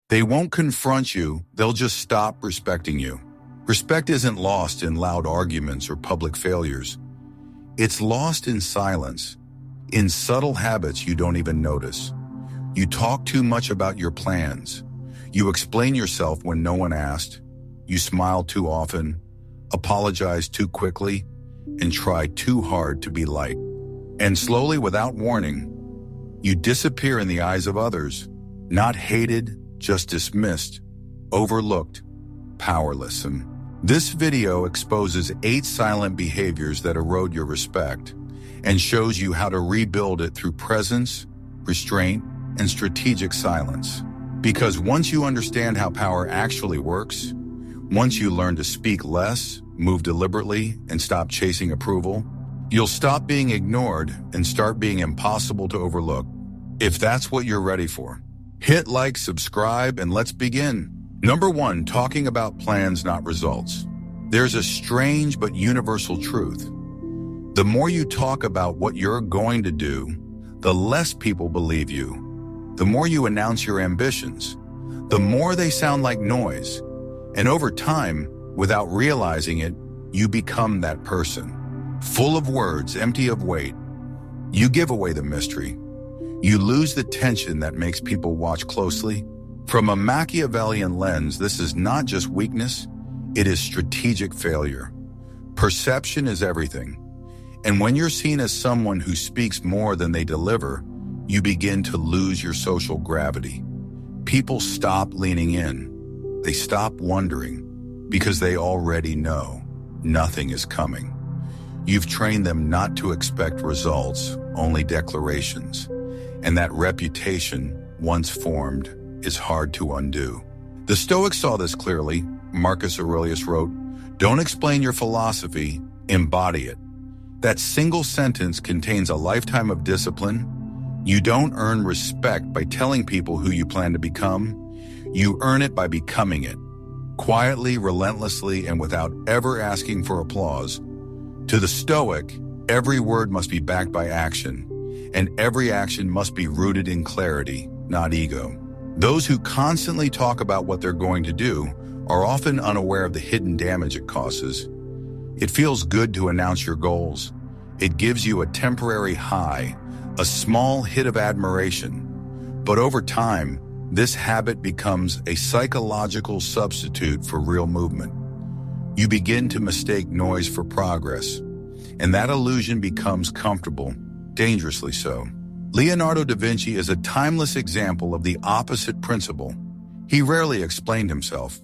They won't confront you, they'll just stop respecting you. Respect isn't lost in loud arguments or public failures. It's lost in silence, in subtle habits you don't even notice. You talk too much about your plans. You explain yourself when no one asked. You smile too often, apologize too quickly, and try too hard to be liked. And slowly, without warning, you disappear in the eyes of others, not hated, just dismissed, overlooked, powerless. And this video exposes 8 silent behaviors that erode your respect and shows you how to rebuild it through presence, restraint, and strategic silence. Because once you understand how power actually works, once you learn to speak less, move deliberately, and stop chasing approval, you'll stop being ignored and start being impossible to overlook. If that's what you're ready for, hit like, subscribe, and let's begin. Number 1, talking about plans, not results. There's a strange but universal truth. The more you talk about what you're going to do, the less people believe you. The more you announce your ambitions, the more they sound like noise. And over time, without realizing it, you become that person. Full of words, empty of weight. You give away the mystery. You lose the tension that makes people watch closely. From a Machiavellian lens, this is not just weakness, it is strategic failure. Perception is everything. And when you're seen as someone who speaks more than they deliver, you begin to lose your social gravity. People stop leaning in. They stop wondering because they already know nothing is coming. You've trained them not to expect results, only declarations. And that reputation, once formed, is hard to undo. The Stoics saw this clearly. Marcus Aurelius wrote, "Don't explain your philosophy, embody it." That single sentence contains a lifetime of discipline. You don't earn respect by telling people who you plan to become. You earn it by becoming it, quietly, relentlessly, and without ever asking for applause. To the Stoic, every word must be backed by action, and every action must be rooted in clarity, not ego. Those who constantly talk about what they're going to do are often unaware of the hidden damage it causes. It feels good to announce your goals. It gives you a temporary high, a small hit of admiration. But over time, this habit becomes a psychological substitute for real movement. You begin to mistake noise for progress, and that illusion becomes comfortable, dangerously so. Leonardo da Vinci is a timeless example of the opposite principle. He rarely explained himself.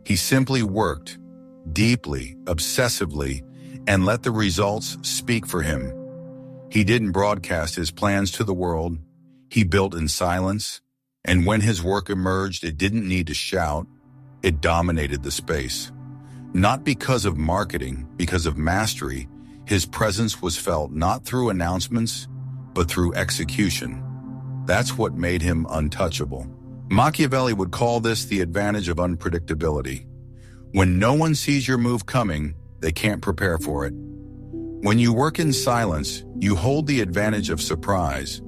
He simply worked, deeply, obsessively, and let the results speak for him. He didn't broadcast his plans to the world. He built in silence, and when his work emerged, it didn't need to shout. It dominated the space. Not because of marketing, because of mastery. His presence was felt not through announcements, but through execution. That's what made him untouchable. Machiavelli would call this the advantage of unpredictability. When no one sees your move coming, they can't prepare for it. When you work in silence, you hold the advantage of surprise.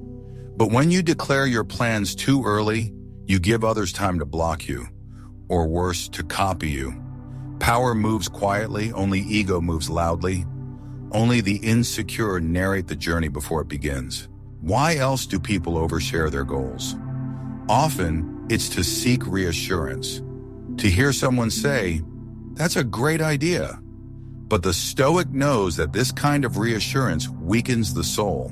But when you declare your plans too early, you give others time to block you, or worse, to copy you. Power moves quietly, only ego moves loudly. Only the insecure narrate the journey before it begins. Why else do people overshare their goals? Often, it's to seek reassurance. To hear someone say, "That's a great idea." But the Stoic knows that this kind of reassurance weakens the soul.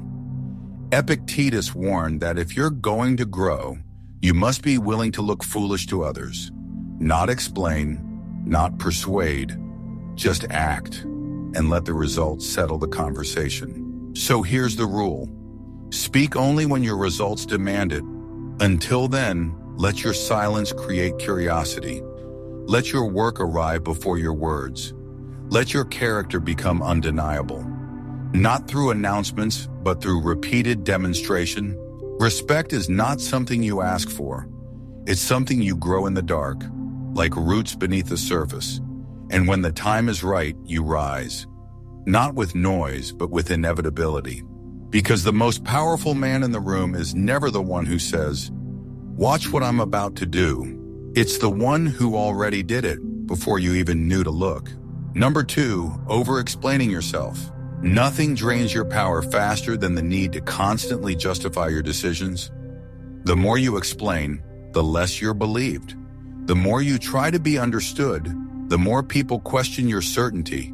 Epictetus warned that if you're going to grow, you must be willing to look foolish to others. Not explain, not persuade, just act, and let the results settle the conversation. So here's the rule. Speak only when your results demand it. Until then, let your silence create curiosity. Let your work arrive before your words. Let your character become undeniable. Not through announcements, but through repeated demonstration. Respect is not something you ask for. It's something you grow in the dark, like roots beneath the surface. And when the time is right, you rise. Not with noise, but with inevitability. Because the most powerful man in the room is never the one who says, Watch what I'm about to do. It's the one who already did it before you even knew to look. Number 2, over-explaining yourself. Nothing drains your power faster than the need to constantly justify your decisions. The more you explain, the less you're believed. The more you try to be understood, the more people question your certainty.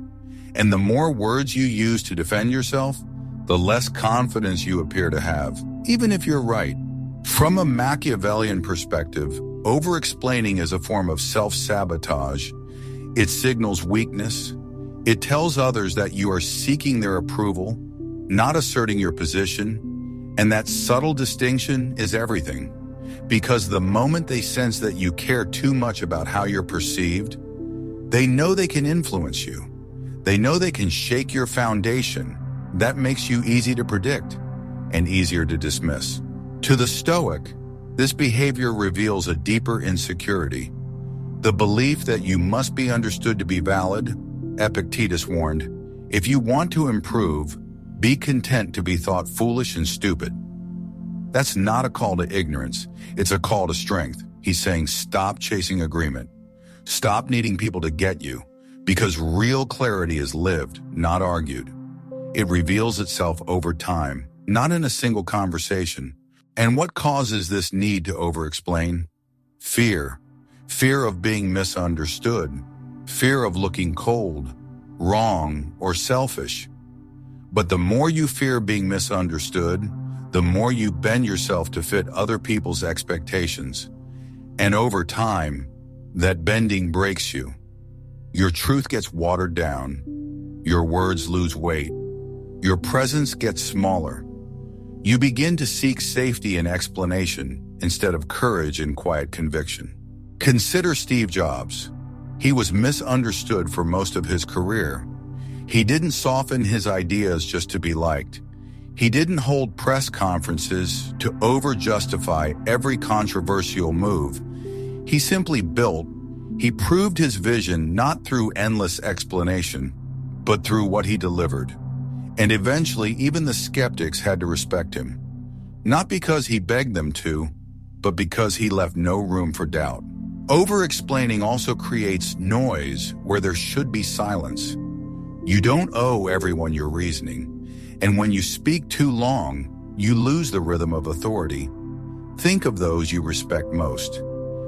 And the more words you use to defend yourself, the less confidence you appear to have, even if you're right. From a Machiavellian perspective, over-explaining is a form of self-sabotage. It signals weakness. It tells others that you are seeking their approval, not asserting your position. And that subtle distinction is everything. Because the moment they sense that you care too much about how you're perceived, they know they can influence you. They know they can shake your foundation. That makes you easy to predict and easier to dismiss. To the Stoic, this behavior reveals a deeper insecurity. The belief that you must be understood to be valid. Epictetus warned, if you want to improve, be content to be thought foolish and stupid. That's not a call to ignorance. It's a call to strength. He's saying stop chasing agreement. Stop needing people to get you, because real clarity is lived, not argued. It reveals itself over time, not in a single conversation. And what causes this need to over-explain? Fear. Fear of being misunderstood. Fear of looking cold, wrong, or selfish. But the more you fear being misunderstood, the more you bend yourself to fit other people's expectations. And over time, that bending breaks you. Your truth gets watered down. Your words lose weight. Your presence gets smaller. You begin to seek safety in explanation instead of courage and quiet conviction. Consider Steve Jobs. He was misunderstood for most of his career. He didn't soften his ideas just to be liked. He didn't hold press conferences to over-justify every controversial move. He simply built. He proved his vision not through endless explanation, but through what he delivered. And eventually, even the skeptics had to respect him. Not because he begged them to, but because he left no room for doubt. Over-explaining also creates noise where there should be silence. You don't owe everyone your reasoning. And when you speak too long, you lose the rhythm of authority. Think of those you respect most.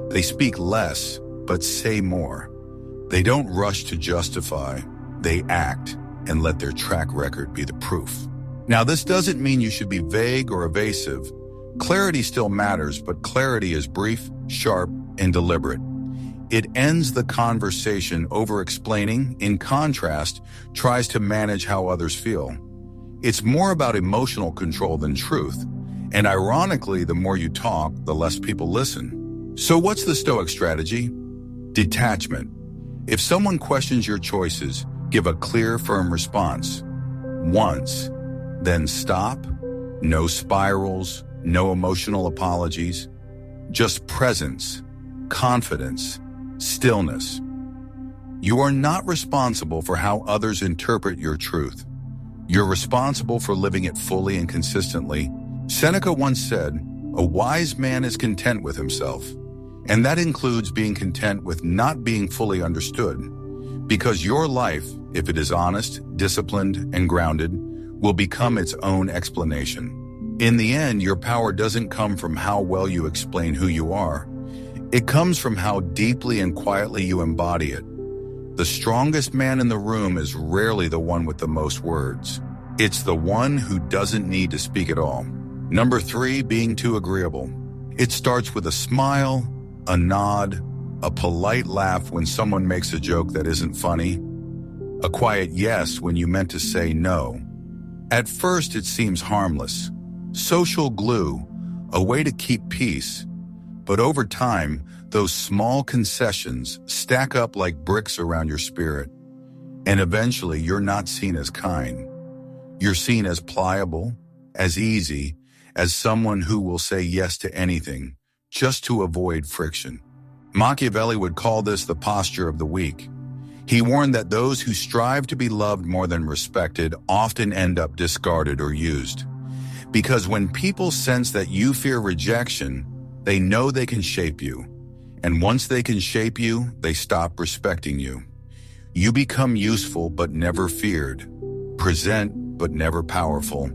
They speak less, but say more. They don't rush to justify. They act and let their track record be the proof. Now, this doesn't mean you should be vague or evasive. Clarity still matters, but clarity is brief, sharp, and deliberate. It ends the conversation. Over-explaining, in contrast, tries to manage how others feel. It's more about emotional control than truth. And ironically, the more you talk, the less people listen. So what's the Stoic strategy? Detachment. If someone questions your choices, give a clear, firm response. Once. Then stop. No spirals, no emotional apologies. Just presence, confidence, stillness. You are not responsible for how others interpret your truth. You're responsible for living it fully and consistently. Seneca once said, "A wise man is content with himself." And that includes being content with not being fully understood. Because your life, if it is honest, disciplined, and grounded, will become its own explanation. In the end, your power doesn't come from how well you explain who you are. It comes from how deeply and quietly you embody it. The strongest man in the room is rarely the one with the most words. It's the one who doesn't need to speak at all. Number 3, being too agreeable. It starts with a smile, a nod, a polite laugh when someone makes a joke that isn't funny, a quiet yes when you meant to say no. At first, it seems harmless. Social glue, a way to keep peace. But over time, those small concessions stack up like bricks around your spirit. And eventually, you're not seen as kind. You're seen as pliable, as easy, as someone who will say yes to anything, just to avoid friction. Machiavelli would call this the posture of the weak. He warned that those who strive to be loved more than respected often end up discarded or used. Because when people sense that you fear rejection, They know they can shape you. And once they can shape you, they stop respecting you. You become useful but never feared, present but never powerful,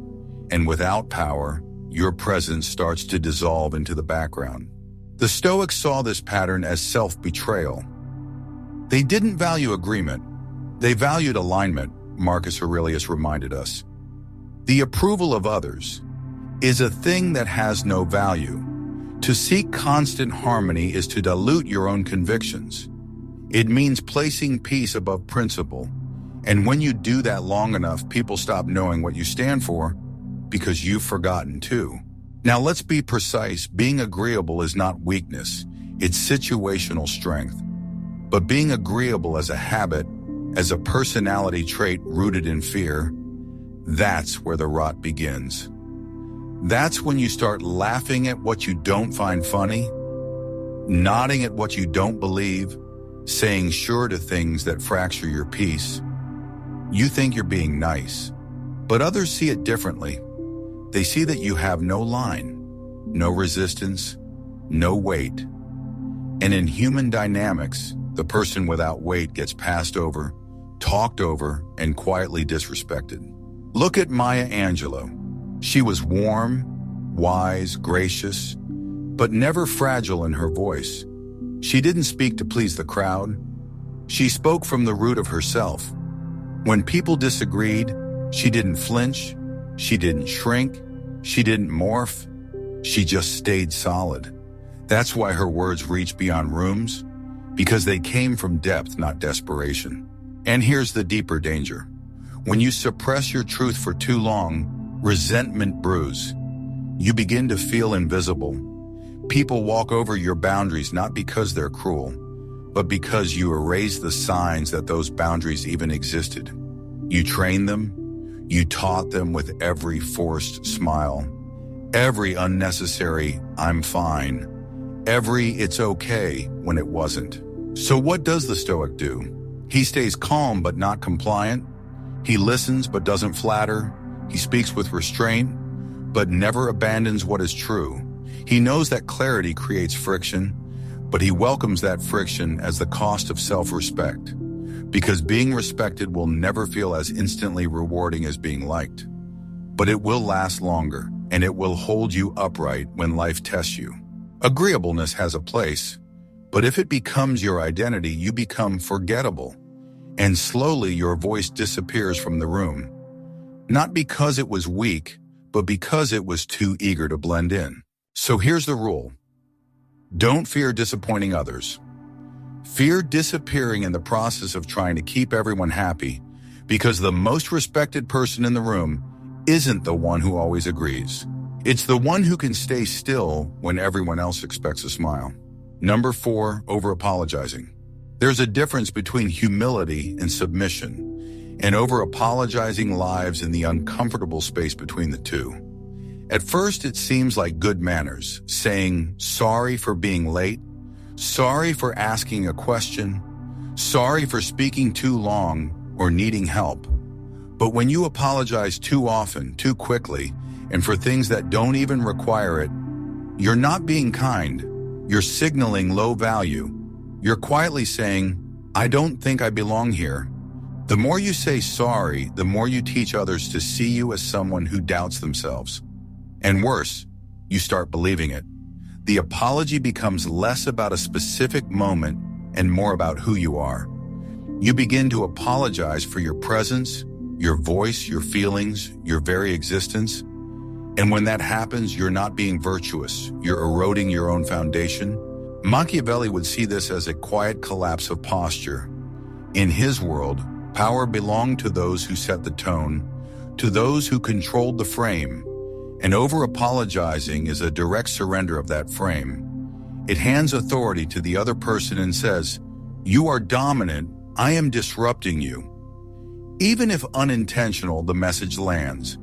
and without power, your presence starts to dissolve into the background. The Stoics saw this pattern as self-betrayal. They didn't value agreement. They valued alignment, Marcus Aurelius reminded us. The approval of others is a thing that has no value. To seek constant harmony is to dilute your own convictions. It means placing peace above principle. And when you do that long enough, people stop knowing what you stand for because you've forgotten too. Now let's be precise. Being agreeable is not weakness. It's situational strength. But being agreeable as a habit, as a personality trait rooted in fear, that's where the rot begins. That's when you start laughing at what you don't find funny, nodding at what you don't believe, saying sure to things that fracture your peace. You think you're being nice, but others see it differently. They see that you have no line, no resistance, no weight. And in human dynamics, the person without weight gets passed over, talked over, and quietly disrespected. Look at Maya Angelou. She was warm, wise, gracious, but never fragile in her voice. She didn't speak to please the crowd. She spoke from the root of herself. When people disagreed, she didn't flinch, she didn't shrink, she didn't morph. She just stayed solid. That's why her words reached beyond rooms, because they came from depth, not desperation. And here's the deeper danger. When you suppress your truth for too long, resentment brews. You begin to feel invisible. People walk over your boundaries not because they're cruel, but because you erase the signs that those boundaries even existed. You trained them, you taught them with every forced smile, every unnecessary "I'm fine," every "it's okay" when it wasn't. So what does the Stoic do? He stays calm but not compliant. He listens but doesn't flatter. He speaks with restraint, but never abandons what is true. He knows that clarity creates friction, but he welcomes that friction as the cost of self-respect, because being respected will never feel as instantly rewarding as being liked. But it will last longer, and it will hold you upright when life tests you. Agreeableness has a place, but if it becomes your identity, you become forgettable, and slowly your voice disappears from the room. Not because it was weak, but because it was too eager to blend in. So here's the rule. Don't fear disappointing others. Fear disappearing in the process of trying to keep everyone happy, because the most respected person in the room isn't the one who always agrees. It's the one who can stay still when everyone else expects a smile. Number 4, over-apologizing. There's a difference between humility and submission, and over-apologizing lives in the uncomfortable space between the two. At first, it seems like good manners, saying sorry for being late, sorry for asking a question, sorry for speaking too long or needing help. But when you apologize too often, too quickly, and for things that don't even require it, you're not being kind. You're signaling low value. You're quietly saying, I don't think I belong here. The more you say sorry, the more you teach others to see you as someone who doubts themselves. And worse, you start believing it. The apology becomes less about a specific moment and more about who you are. You begin to apologize for your presence, your voice, your feelings, your very existence. And when that happens, you're not being virtuous. You're eroding your own foundation. Machiavelli would see this as a quiet collapse of posture. In his world, power belonged to those who set the tone, to those who controlled the frame. And over-apologizing is a direct surrender of that frame. It hands authority to the other person and says, you are dominant, I am disrupting you. Even if unintentional, the message lands.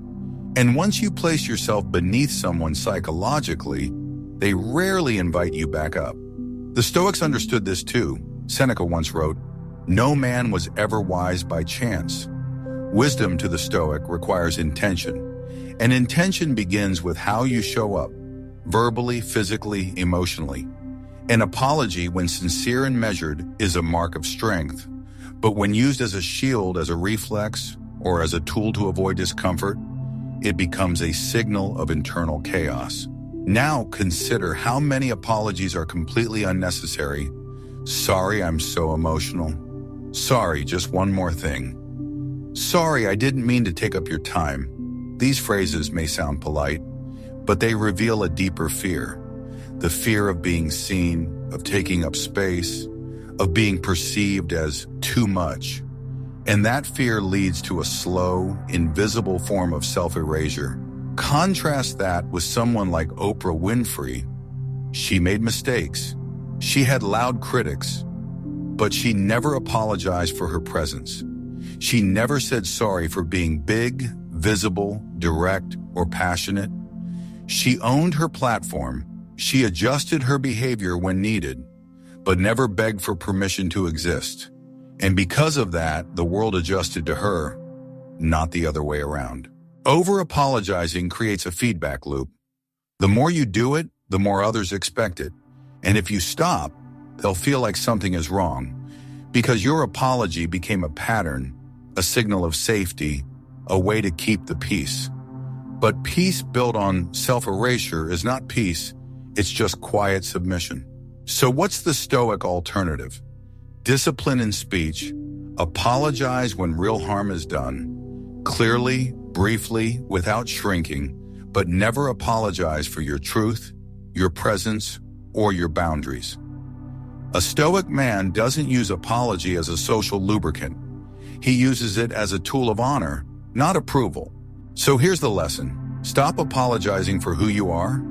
And once you place yourself beneath someone psychologically, they rarely invite you back up. The Stoics understood this too. Seneca once wrote, no man was ever wise by chance. Wisdom to the Stoic requires intention. And intention begins with how you show up. verbally, physically, emotionally. An apology, when sincere and measured, is a mark of strength, but when used as a shield, as a reflex, or as a tool to avoid discomfort, it becomes a signal of internal chaos. Now consider how many apologies are completely unnecessary. Sorry, I'm so emotional. Sorry, just one more thing. Sorry, I didn't mean to take up your time. These phrases may sound polite, but they reveal a deeper fear. The fear of being seen, of taking up space, of being perceived as too much. And that fear leads to a slow, invisible form of self-erasure. Contrast that with someone like Oprah Winfrey. She made mistakes. She had loud critics, but she never apologized for her presence. She never said sorry for being big, visible, direct, or passionate. She owned her platform. She adjusted her behavior when needed, but never begged for permission to exist. And because of that, the world adjusted to her, not the other way around. Over-apologizing creates a feedback loop. The more you do it, the more others expect it. And if you stop, they'll feel like something is wrong, because your apology became a pattern, a signal of safety, a way to keep the peace. But peace built on self-erasure is not peace, it's just quiet submission. So what's the Stoic alternative? Discipline in speech, apologize when real harm is done, clearly, briefly, without shrinking, but never apologize for your truth, your presence, or your boundaries. A Stoic man doesn't use apology as a social lubricant. He uses it as a tool of honor, not approval. So here's the lesson. Stop apologizing for who you are.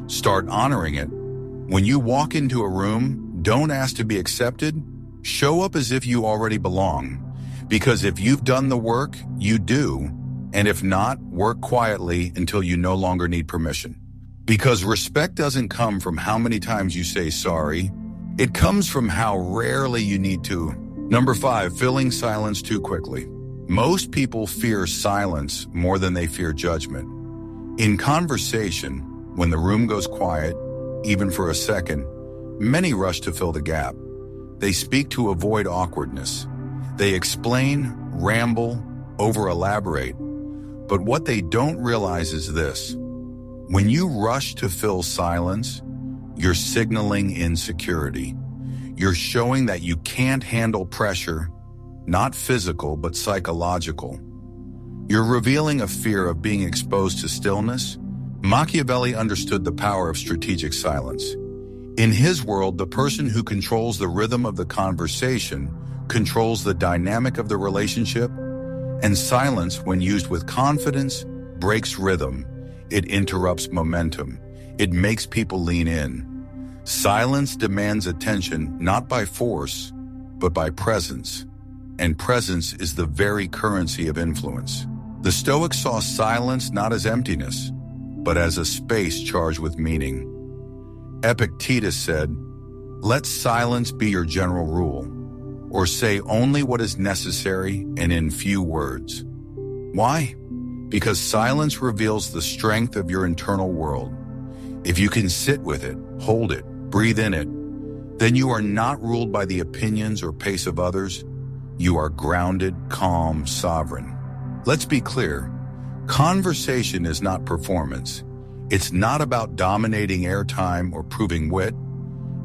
Start honoring it. When you walk into a room, don't ask to be accepted. Show up as if you already belong. Because if you've done the work, you do. And if not, work quietly until you no longer need permission. Because respect doesn't come from how many times you say sorry. It comes from how rarely you need to. Number 5, filling silence too quickly. Most people fear silence more than they fear judgment. In conversation, when the room goes quiet, even for a second, many rush to fill the gap. They speak to avoid awkwardness. They explain, ramble, over-elaborate. But what they don't realize is this. When you rush to fill silence, you're signaling insecurity. You're showing that you can't handle pressure, not physical but psychological. You're revealing a fear of being exposed to stillness. Machiavelli understood the power of strategic silence. In his world, the person who controls the rhythm of the conversation controls the dynamic of the relationship, and silence, when used with confidence, breaks rhythm. It interrupts momentum. It makes people lean in. Silence demands attention not by force, but by presence. And presence is the very currency of influence. The Stoics saw silence not as emptiness, but as a space charged with meaning. Epictetus said, "Let silence be your general rule, or say only what is necessary and in few words." Why? Because silence reveals the strength of your internal world. If you can sit with it, hold it, breathe in it, then you are not ruled by the opinions or pace of others. You are grounded, calm, sovereign. Let's be clear. Conversation is not performance. It's not about dominating airtime or proving wit.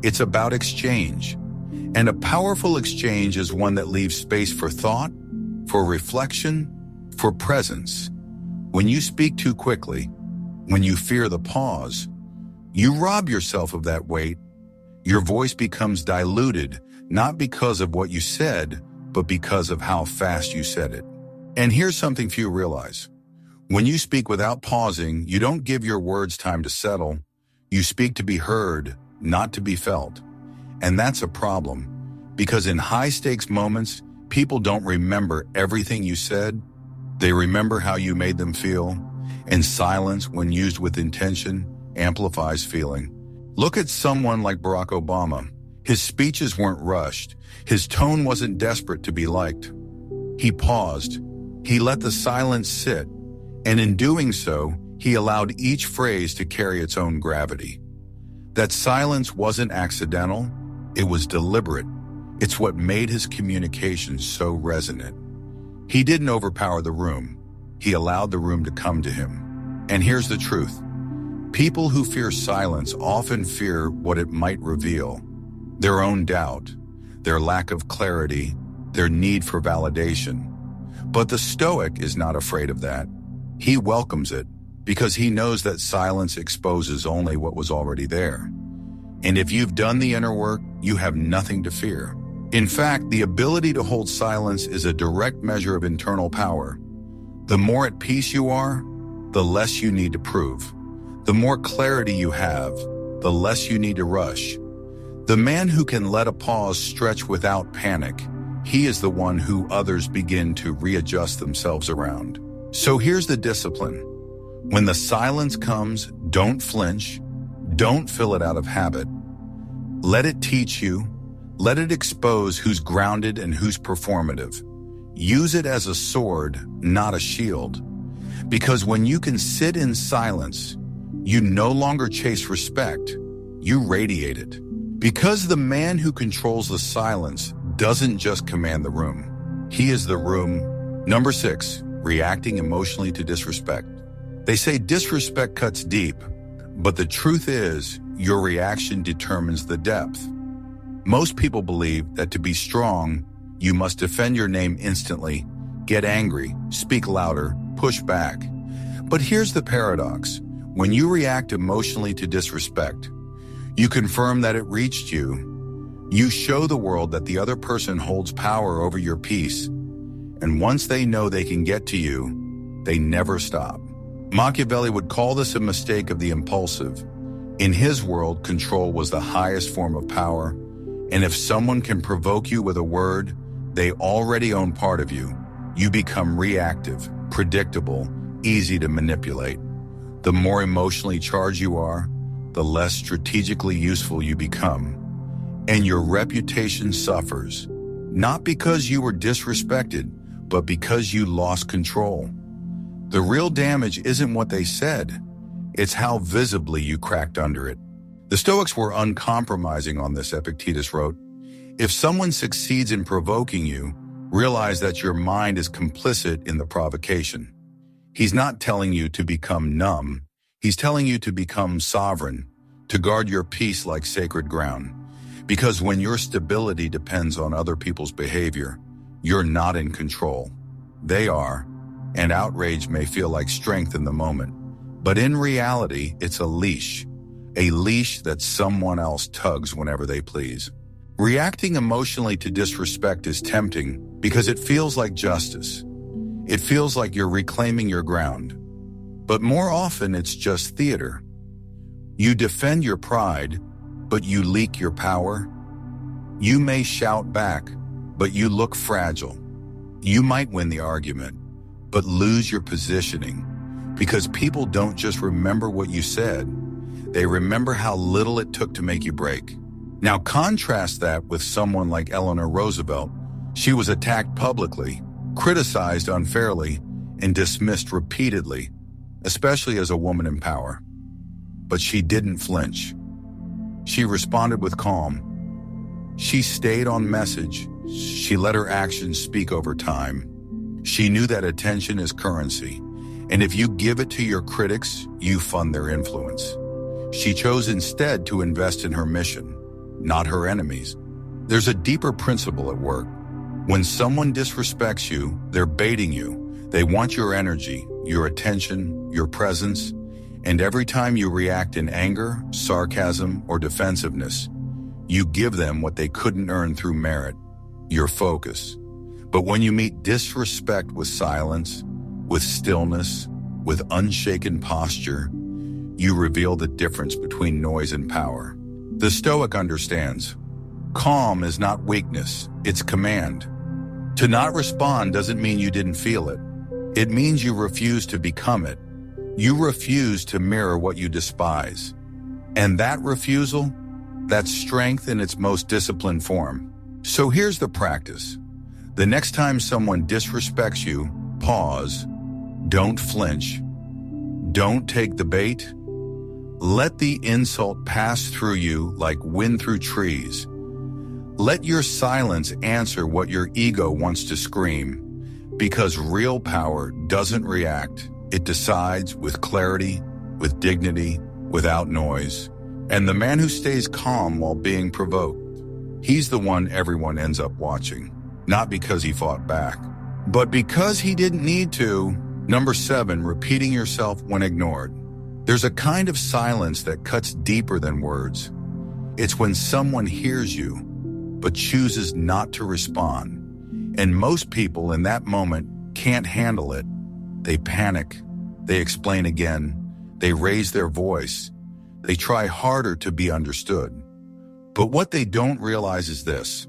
It's about exchange. And a powerful exchange is one that leaves space for thought, for reflection, for presence. When you speak too quickly, when you fear the pause, you rob yourself of that weight. Your voice becomes diluted, not because of what you said, but because of how fast you said it. And here's something few realize. When you speak without pausing, you don't give your words time to settle. You speak to be heard, not to be felt. And that's a problem, because in high-stakes moments, people don't remember everything you said. They remember how you made them feel. And silence, when used with intention, amplifies feeling. Look at someone like Barack Obama. His speeches weren't rushed. His tone wasn't desperate to be liked. He paused. He let the silence sit. And in doing so, He allowed each phrase to carry its own gravity. That silence wasn't accidental, it was deliberate. It's what made his communication so resonant. He didn't overpower the room. He allowed the room to come to him. And here's the truth. People who fear silence often fear what it might reveal. Their own doubt, their lack of clarity, their need for validation. But the Stoic is not afraid of that. He welcomes it because he knows that silence exposes only what was already there. And if you've done the inner work, you have nothing to fear. In fact, the ability to hold silence is a direct measure of internal power. The more at peace you are, the less you need to prove. The more clarity you have, the less you need to rush. The man who can let a pause stretch without panic, he is the one who others begin to readjust themselves around. So here's the discipline. When the silence comes, don't flinch. Don't fill it out of habit. Let it teach you. Let it expose who's grounded and who's performative. Use it as a sword, not a shield. Because when you can sit in silence, you no longer chase respect, you radiate it. Because the man who controls the silence doesn't just command the room. He is the room. Number 6, reacting emotionally to disrespect. They say disrespect cuts deep, but the truth is, your reaction determines the depth. Most people believe that to be strong, you must defend your name instantly, get angry, speak louder, push back. But here's the paradox. When you react emotionally to disrespect, you confirm that it reached you. You show the world that the other person holds power over your peace. And once they know they can get to you, they never stop. Machiavelli would call this a mistake of the impulsive. In his world, control was the highest form of power. And if someone can provoke you with a word, they already own part of you. You become reactive, predictable, easy to manipulate. The more emotionally charged you are, the less strategically useful you become. And your reputation suffers, not because you were disrespected, but because you lost control. The real damage isn't what they said, it's how visibly you cracked under it. The Stoics were uncompromising on this. Epictetus wrote, "If someone succeeds in provoking you, realize that your mind is complicit in the provocation." He's not telling you to become numb. He's telling you to become sovereign, to guard your peace like sacred ground. Because when your stability depends on other people's behavior, you're not in control. They are, and outrage may feel like strength in the moment. But in reality, it's a leash that someone else tugs whenever they please. Reacting emotionally to disrespect is tempting because it feels like justice. It feels like you're reclaiming your ground. But more often, it's just theater. You defend your pride, but you leak your power. You may shout back, but you look fragile. You might win the argument, but lose your positioning. Because people don't just remember what you said, they remember how little it took to make you break. Now contrast that with someone like Eleanor Roosevelt. She was attacked publicly, criticized unfairly, and dismissed repeatedly, especially as a woman in power. But she didn't flinch. She responded with calm. She stayed on message. She let her actions speak over time. She knew that attention is currency, and if you give it to your critics, you fund their influence. She chose instead to invest in her mission, not her enemies. There's a deeper principle at work. When someone disrespects you, they're baiting you. They want your energy, your attention, your presence, and every time you react in anger, sarcasm, or defensiveness, you give them what they couldn't earn through merit, your focus. But when you meet disrespect with silence, with stillness, with unshaken posture, you reveal the difference between noise and power. The Stoic understands. Calm is not weakness, it's command. To not respond doesn't mean you didn't feel it. It means you refuse to become it. You refuse to mirror what you despise. And that refusal, that's strength in its most disciplined form. So here's the practice. The next time someone disrespects you, pause. Don't flinch. Don't take the bait. Let the insult pass through you like wind through trees. Let your silence answer what your ego wants to scream, because real power doesn't react. It decides with clarity, with dignity, without noise. And the man who stays calm while being provoked, he's the one everyone ends up watching. Not because he fought back, but because he didn't need to. Number 7, repeating yourself when ignored. There's a kind of silence that cuts deeper than words. It's when someone hears you, but chooses not to respond. And most people in that moment can't handle it. They panic. They explain again. They raise their voice. They try harder to be understood. But what they don't realize is this.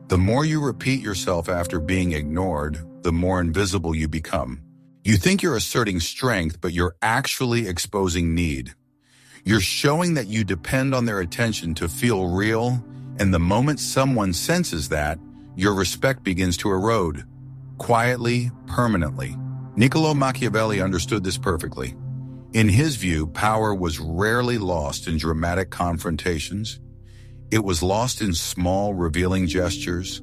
The more you repeat yourself after being ignored, the more invisible you become. You think you're asserting strength, but you're actually exposing need. You're showing that you depend on their attention to feel real, and the moment someone senses that, your respect begins to erode. Quietly, permanently. Niccolo Machiavelli understood this perfectly. In his view, power was rarely lost in dramatic confrontations. It was lost in small, revealing gestures,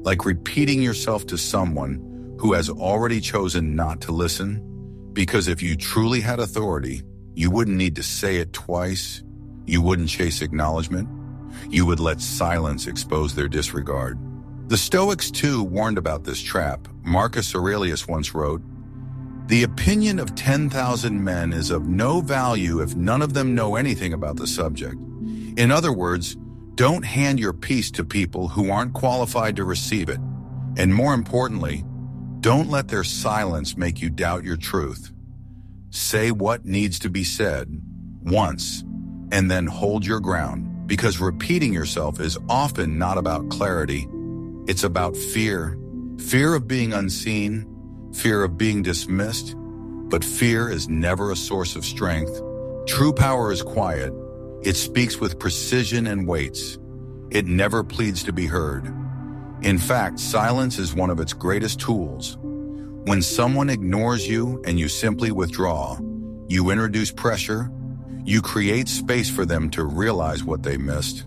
like repeating yourself to someone who has already chosen not to listen. Because if you truly had authority, you wouldn't need to say it twice. You wouldn't chase acknowledgement. You would let silence expose their disregard. The Stoics, too, warned about this trap. Marcus Aurelius once wrote, "The opinion of 10,000 men is of no value if none of them know anything about the subject." In other words, don't hand your peace to people who aren't qualified to receive it. And more importantly, don't let their silence make you doubt your truth. Say what needs to be said once, and then hold your ground, because repeating yourself is often not about clarity. It's about fear. Fear of being unseen, fear of being dismissed, but fear is never a source of strength. True power is quiet. It speaks with precision and waits. It never pleads to be heard. In fact, silence is one of its greatest tools. When someone ignores you and you simply withdraw, you introduce pressure, you create space for them to realize what they missed.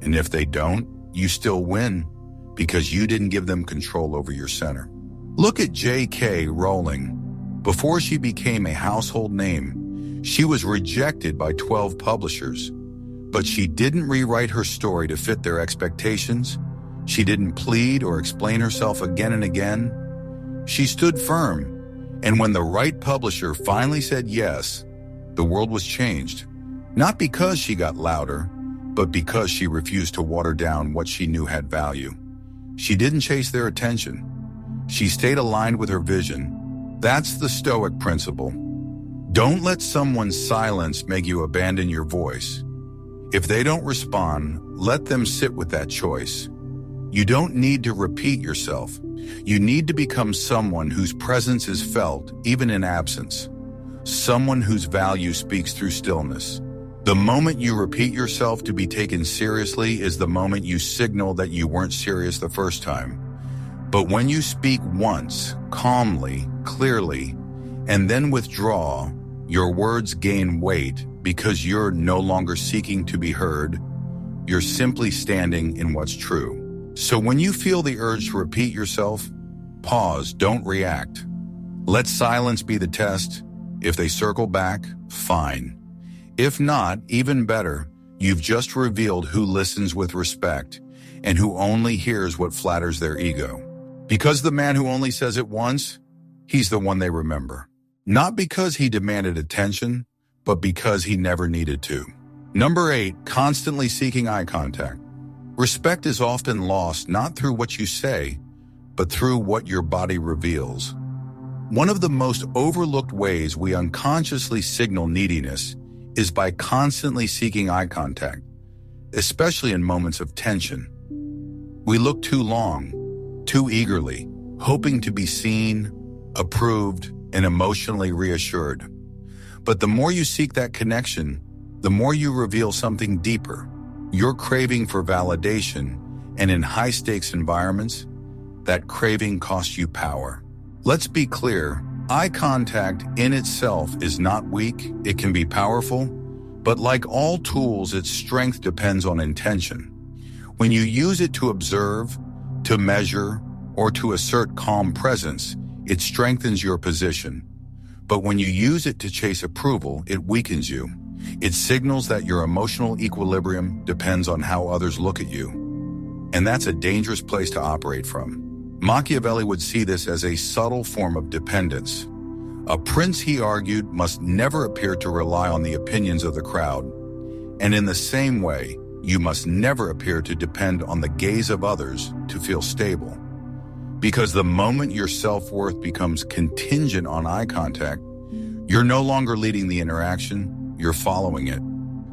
And if they don't, you still win, because you didn't give them control over your center. Look at J.K. Rowling. Before she became a household name, she was rejected by 12 publishers. But she didn't rewrite her story to fit their expectations. She didn't plead or explain herself again and again. She stood firm. And when the right publisher finally said yes, the world was changed. Not because she got louder, but because she refused to water down what she knew had value. She didn't chase their attention. She stayed aligned with her vision. That's the Stoic principle. Don't let someone's silence make you abandon your voice. If they don't respond, let them sit with that choice. You don't need to repeat yourself. You need to become someone whose presence is felt, even in absence. Someone whose value speaks through stillness. The moment you repeat yourself to be taken seriously is the moment you signal that you weren't serious the first time. But when you speak once, calmly, clearly, and then withdraw, your words gain weight because you're no longer seeking to be heard. You're simply standing in what's true. So when you feel the urge to repeat yourself, pause, don't react. Let silence be the test. If they circle back, fine. If not, even better, you've just revealed who listens with respect and who only hears what flatters their ego. Because the man who only says it once, he's the one they remember. Not because he demanded attention, but because he never needed to. Number 8, constantly seeking eye contact. Respect is often lost not through what you say, but through what your body reveals. One of the most overlooked ways we unconsciously signal neediness is by constantly seeking eye contact, especially in moments of tension. We look too long, too eagerly, hoping to be seen, approved, and emotionally reassured. But the more you seek that connection, the more you reveal something deeper. Your craving for validation, and in high-stakes environments, that craving costs you power. Let's be clear, Eye contact in itself is not weak, it can be powerful, but like all tools, its strength depends on intention. When you use it to observe, to measure, or to assert calm presence, it strengthens your position. But when you use it to chase approval, it weakens you. It signals that your emotional equilibrium depends on how others look at you. And that's a dangerous place to operate from. Machiavelli would see this as a subtle form of dependence. A prince, he argued, must never appear to rely on the opinions of the crowd. And in the same way, you must never appear to depend on the gaze of others to feel stable. Because the moment your self-worth becomes contingent on eye contact, you're no longer leading the interaction, you're following it.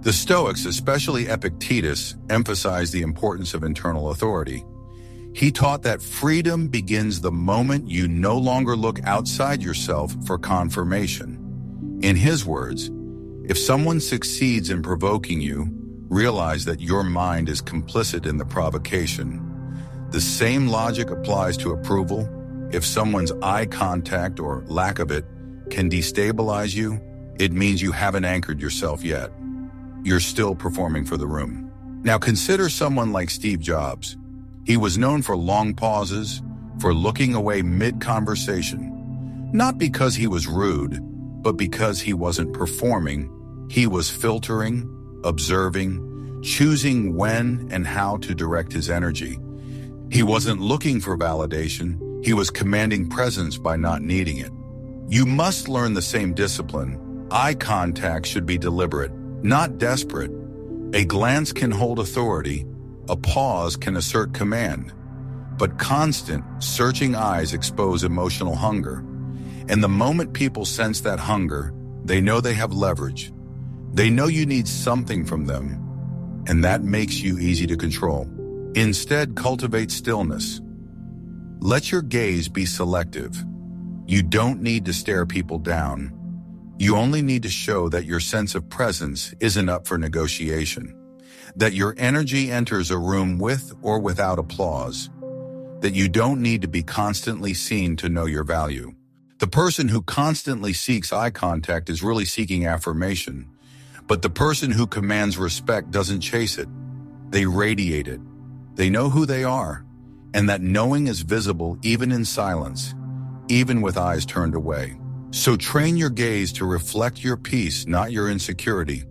The Stoics, especially Epictetus, emphasized the importance of internal authority. He taught that freedom begins the moment you no longer look outside yourself for confirmation. In his words, if someone succeeds in provoking you, realize that your mind is complicit in the provocation. The same logic applies to approval. If someone's eye contact or lack of it can destabilize you, it means you haven't anchored yourself yet. You're still performing for the room. Now consider someone like Steve Jobs. He was known for long pauses, for looking away mid-conversation. Not because he was rude, but because he wasn't performing. He was filtering, observing, choosing when and how to direct his energy. He wasn't looking for validation. He was commanding presence by not needing it. You must learn the same discipline. Eye contact should be deliberate, not desperate. A glance can hold authority. A pause can assert command, but constant, searching eyes expose emotional hunger. And the moment people sense that hunger, they know they have leverage. They know you need something from them, and that makes you easy to control. Instead, cultivate stillness. Let your gaze be selective. You don't need to stare people down. You only need to show that your sense of presence isn't up for negotiation. That your energy enters a room with or without applause, that you don't need to be constantly seen to know your value. The person who constantly seeks eye contact is really seeking affirmation, but the person who commands respect doesn't chase it. They radiate it. They know who they are, and that knowing is visible even in silence, even with eyes turned away. So train your gaze to reflect your peace, not your insecurity.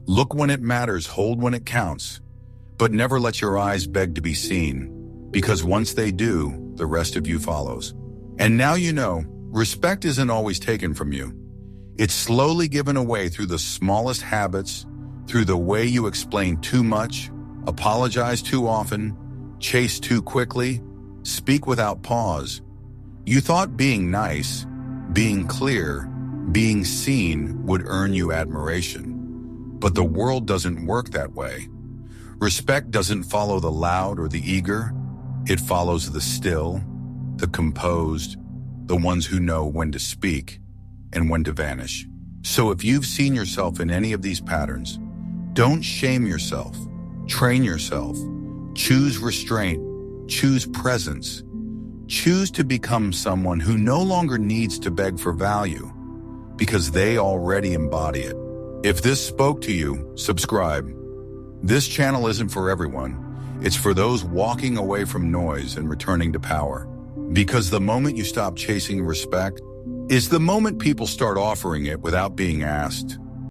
Look when it matters, hold when it counts, but never let your eyes beg to be seen, because once they do, the rest of you follows. And now you know, respect isn't always taken from you. It's slowly given away through the smallest habits, through the way you explain too much, apologize too often, chase too quickly, speak without pause. You thought being nice, being clear, being seen would earn you admiration. But the world doesn't work that way. Respect doesn't follow the loud or the eager. It follows the still, the composed, the ones who know when to speak and when to vanish. So if you've seen yourself in any of these patterns, don't shame yourself. Train yourself. Choose restraint. Choose presence. Choose to become someone who no longer needs to beg for value because they already embody it. If this spoke to you, subscribe. This channel isn't for everyone. It's for those walking away from noise and returning to power. Because the moment you stop chasing respect is the moment people start offering it without being asked.